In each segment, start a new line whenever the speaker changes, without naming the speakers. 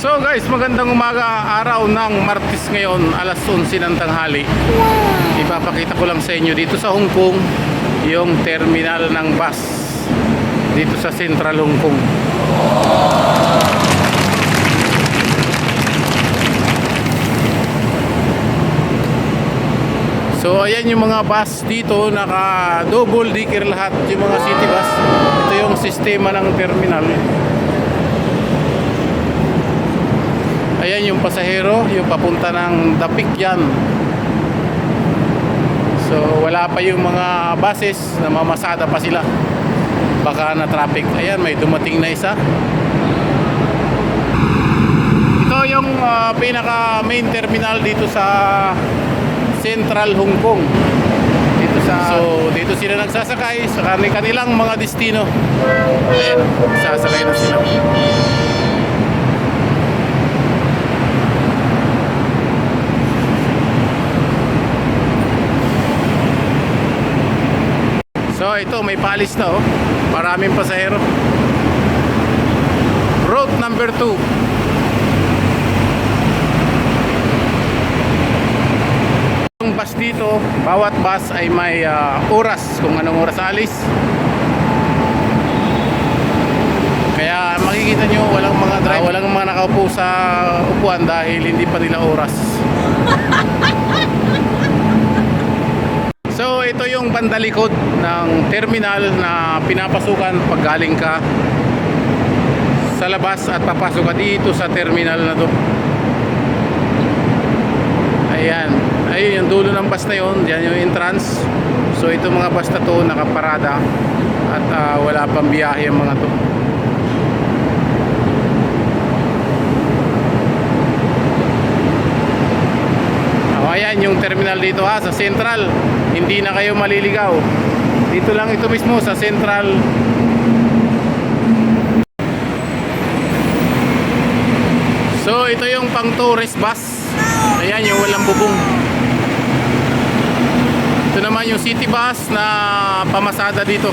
So guys, magandang umaga, araw ng Martes ngayon, alas 11 ng tanghali. Ipapakita ko lang sa inyo dito sa Hong Kong yung terminal ng bus dito sa Central Hong Kong. So ayan yung mga bus dito, naka double decker lahat, yung mga city bus. Ito yung sistema ng terminal. Ayan yung pasahero, yung papunta ng Dapik yan. So wala pa yung mga buses, namamasada pa sila. Baka na traffic. Ayan, may dumating na isa. Ito yung pinaka main terminal dito sa Central Hong Kong. So dito sila nagsasakay sa kanilang mga destino. Ayan, sasakay na sila. So ito, may paalis na oh. Maraming pasahero. Route number 2. Yung bus dito, bawat bus ay may oras kung anong oras alis. Kaya makikita nyo walang mga driver, walang mga nakaupo sa upuan dahil hindi pa nila oras. So ito yung bandalikod ng terminal na pinapasukan pag galing ka sa labas at papasok ka dito sa terminal na to. Ayan, ayun yung dulo ng bus na yun, diyan yung entrance. So ito mga bus na to nakaparada at wala pang biyahe yung mga to. Ayan yung terminal dito ha, sa Central. Hindi na kayo maliligaw. Dito lang ito mismo sa Central. So ito yung pang tourist bus. Ayan yung walang bubong. Ito naman yung city bus na pamasada dito.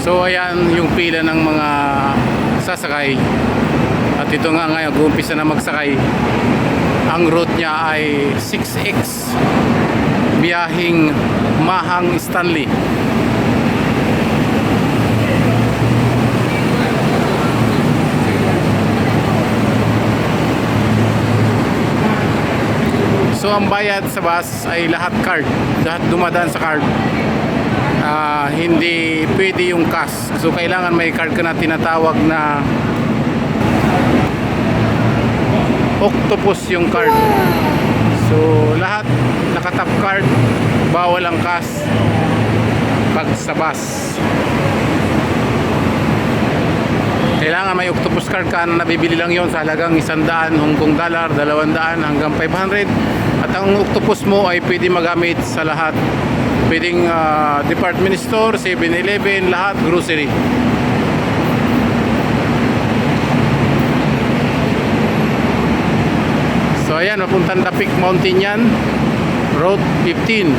So ayan yung pila ng mga sasakay. At ito nga ngayon, mag-uumpisa na magsakay. Ang route niya ay 6X, biyahing Mahang Stanley. So ang bayad sa bus ay lahat card. Lahat dumadaan sa card. Hindi pwede yung cash. So kailangan may card ka na tinatawag na octopus yung card. So lahat nakatap card, bawal ang cash pag sa bus. Kailangan may octopus card ka na nabibili lang yon sa halagang 100 Hong Kong dollar, 200 hanggang 500. At ang octopus mo ay pwede magamit sa lahat. Pwedeng department store, 7-Eleven, lahat, grocery. So ayan, mapuntang Dapik Mountain yan, Road 15.